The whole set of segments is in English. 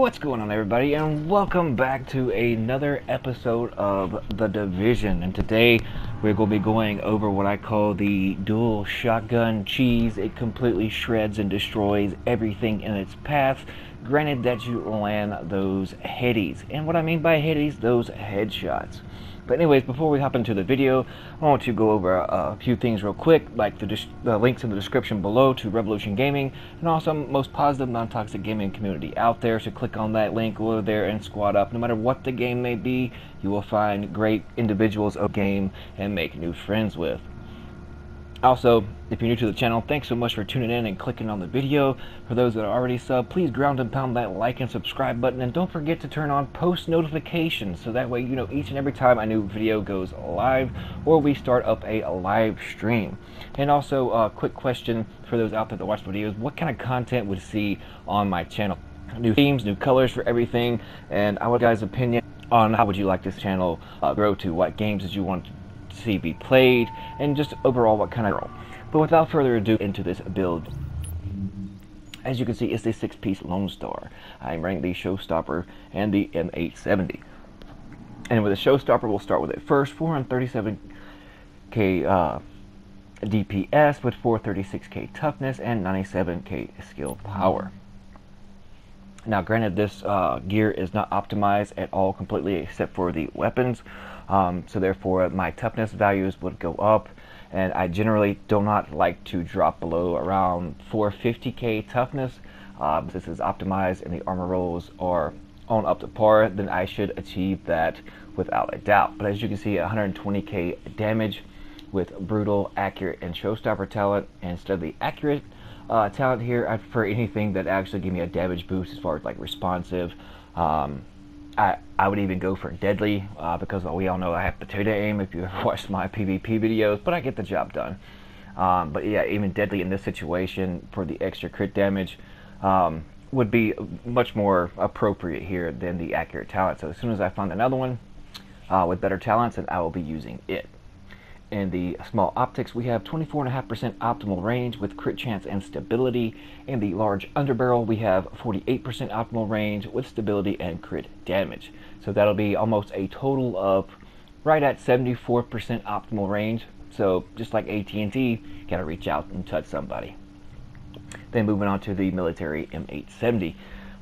What's going on, everybody, and welcome back to another episode of The Division. And today we're going to be going over what I call the dual shotgun cheese. It completely shreds and destroys everything in its path, granted that you land those headies. And what I mean by headies, those headshots. But anyways, before we hop into the video, I want to go over a few things real quick, like the links in the description below to Revolution Gaming, and also most positive, non-toxic gaming community out there. So click on that link, go over there and squad up. No matter what the game may be, you will find great individuals of game and make new friends with. Also, if you're new to the channel, thanks so much for tuning in and clicking on the video. For those that are already subbed, please ground and pound that like and subscribe button, and don't forget to turn on post notifications so that way you know each and every time a new video goes live or we start up a live stream. And also, a quick question for those out there that watch videos: what kind of content would you see on my channel? New themes, new colors for everything, and I want guys' opinion on how would you like this channel grow to, what games did you want to see be played, and just overall what kind of role. But without further ado, into this build. As you can see, it's the 6-piece Lone Star. I'm running the Showstopper and the M870. And with the Showstopper, we'll start with it first. 437k DPS with 436k toughness and 97k skill power. Now granted, this gear is not optimized at all completely except for the weapons, so therefore my toughness values would go up, and I generally do not like to drop below around 450k toughness. This is optimized and the armor rolls are on up to par, then I should achieve that without a doubt. But as you can see, 120k damage with brutal, accurate, and Showstopper talent. And instead of the accurate talent here, I prefer anything that actually give me a damage boost as far as like responsive. I would even go for deadly, because we all know I have potato aim if you ever watched my PvP videos, but I get the job done. But yeah, even deadly in this situation for the extra crit damage would be much more appropriate here than the accurate talent. So as soon as I find another one with better talents, then I will be using it. In the small optics, we have 24.5% optimal range with crit chance and stability. In the large underbarrel, we have 48% optimal range with stability and crit damage. So that'll be almost a total of right at 74% optimal range. So just like AT&T, gotta reach out and touch somebody. Then moving on to the military M870,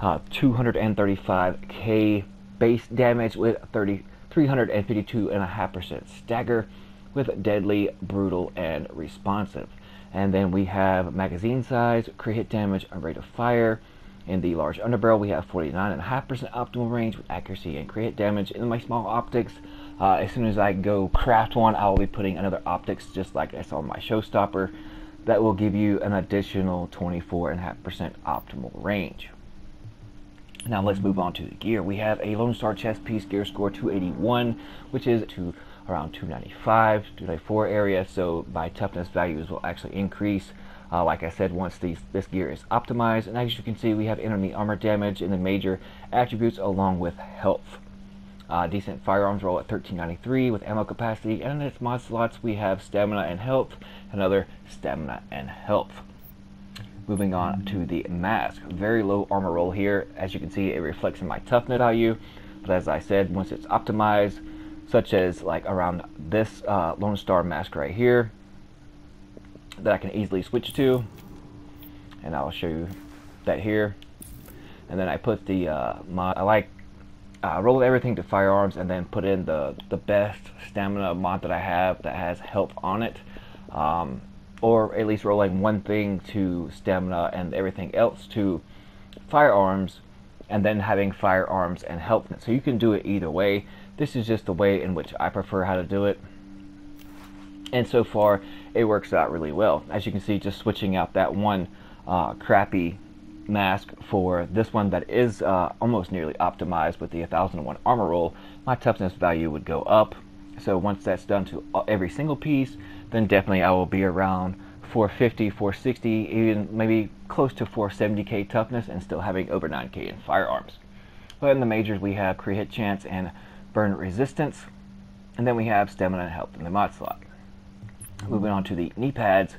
235k base damage with 352.5% stagger, with deadly, brutal, and responsive. And then we have magazine size, crit hit damage, and rate of fire. In the large underbarrel, we have 49.5% optimal range with accuracy and crit hit damage. In my small optics, as soon as I go craft one, I will be putting another optics just like I saw in my Showstopper. That will give you an additional 24.5% optimal range. Now let's move on to the gear. We have a Lone Star chest piece, gear score 281, which is to around 295, 294 area, so my toughness values will actually increase, like I said, once this gear is optimized. And as you can see, we have enemy armor damage in the major attributes along with health. Decent firearms roll at 1393 with ammo capacity, and in its mod slots we have stamina and health, another stamina and health. Moving on to the mask, very low armor roll here. As you can see, it reflects in my toughness value, but as I said, once it's optimized, such as like around this Lone Star mask right here that I can easily switch to, and I'll show you that here. And then I put the mod, I like roll everything to firearms and then put in the best stamina mod that I have that has health on it, or at least rolling one thing to stamina and everything else to firearms, and then having firearms and health. So you can do it either way. This is just the way in which I prefer how to do it, and so far it works out really well. As you can see, just switching out that one crappy mask for this one that is almost nearly optimized with the 1001 armor roll, my toughness value would go up. So once that's done to every single piece, then definitely I will be around 450, 460, even maybe close to 470k toughness, and still having over 9k in firearms. But in the majors, we have crit hit chance and burn resistance, and then we have stamina and health in the mod slot. Moving on to the knee pads,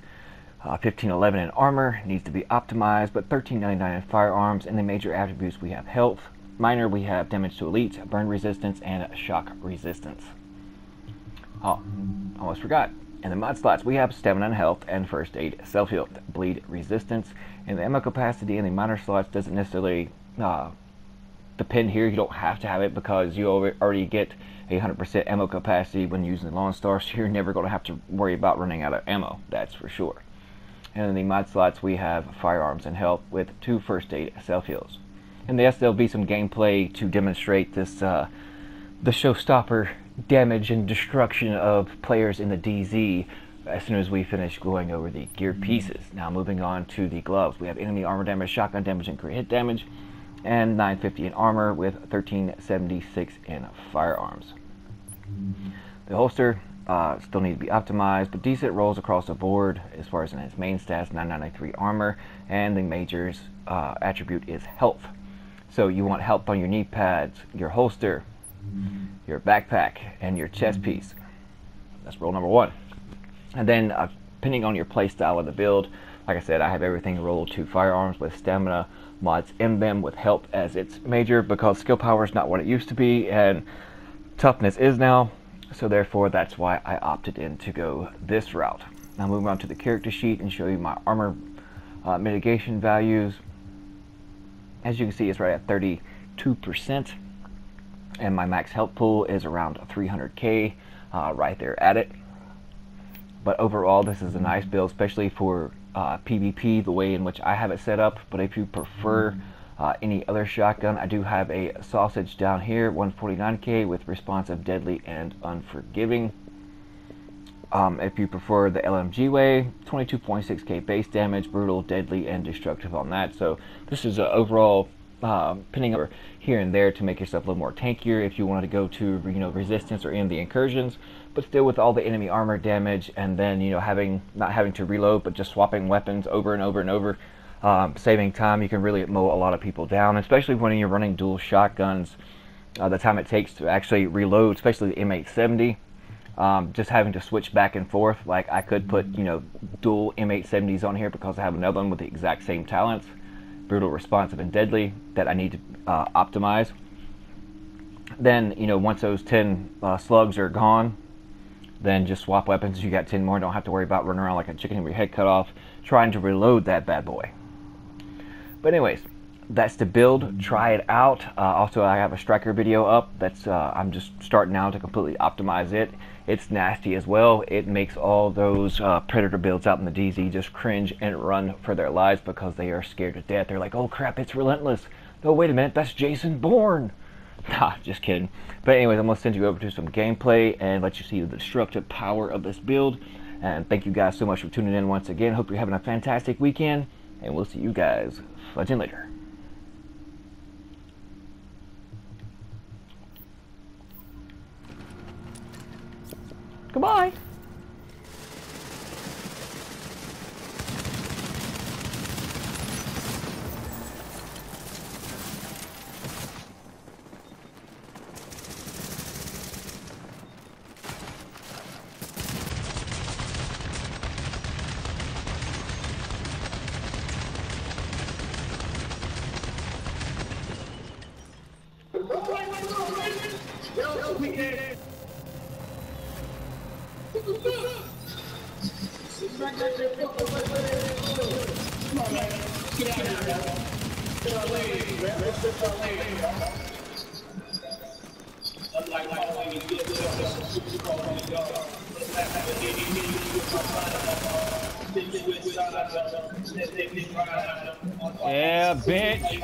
1511 in armor, needs to be optimized, but 1399 in firearms. In the major attributes, we have health, minor, we have damage to elites, burn resistance, and shock resistance. Oh, almost forgot. In the mod slots, we have stamina and health and first aid self-heal, bleed resistance. And the ammo capacity in the minor slots doesn't necessarily depend here. You don't have to have it because you already get 100% ammo capacity when using the Lone Star, so you're never going to have to worry about running out of ammo, that's for sure. And in the mod slots, we have firearms and health with 2 first aid self-heals. And yes, there'll be some gameplay to demonstrate this, the showstopper damage and destruction of players in the DZ as soon as we finish going over the gear pieces. Now moving on to the gloves, we have enemy armor damage, shotgun damage, and crit hit damage, and 950 in armor with 1376 in firearms. The holster still need to be optimized, but decent rolls across the board as far as in its main stats, 993 armor, and the major's attribute is health. So you want health on your knee pads, your holster, your backpack, and your chest piece. That's roll number 1. And then depending on your play style of the build, like I said, I have everything rolled to firearms with stamina mods in them with health as its major, because skill power is not what it used to be and toughness is now, so therefore that's why I opted in to go this route. Now moving on to the character sheet and show you my armor mitigation values. As you can see, it's right at 32%, and my max health pool is around 300k, right there at it. But overall, this is a nice build, especially for PvP, the way in which I have it set up. But if you prefer any other shotgun, I do have a sausage down here, 149k with responsive, deadly, and unforgiving. If you prefer the LMG way, 22.6k base damage, brutal, deadly, and destructive on that. So this is overall pinning over here and there to make yourself a little more tankier if you wanted to go to resistance or in the incursions, but still with all the enemy armor damage, and then not having to reload, but just swapping weapons over and over and over, saving time. You can really mow a lot of people down, especially when you're running dual shotguns. The time it takes to actually reload, especially the M870, just having to switch back and forth. Like I could put dual M870s on here because I have another one with the exact same talents, brutal, responsive, and deadly, that I need to optimize. Then once those 10 slugs are gone, then just swap weapons. You got 10 more, don't have to worry about running around like a chicken with your head cut off trying to reload that bad boy. But anyways, that's the build. Try it out. Also, I have a striker video up that's I'm just starting now to completely optimize it. It's nasty as well. It makes all those predator builds out in the DZ just cringe and run for their lives because they are scared to death. They're like, oh crap, it's relentless. No, wait a minute, that's Jason Bourne. Nah, just kidding. But anyways, I'm going to send you over to some gameplay and let you see the destructive power of this build. And thank you guys so much for tuning in once again. Hope you're having a fantastic weekend, and we'll see you guys fudging later. Goodbye. Yeah, bitch.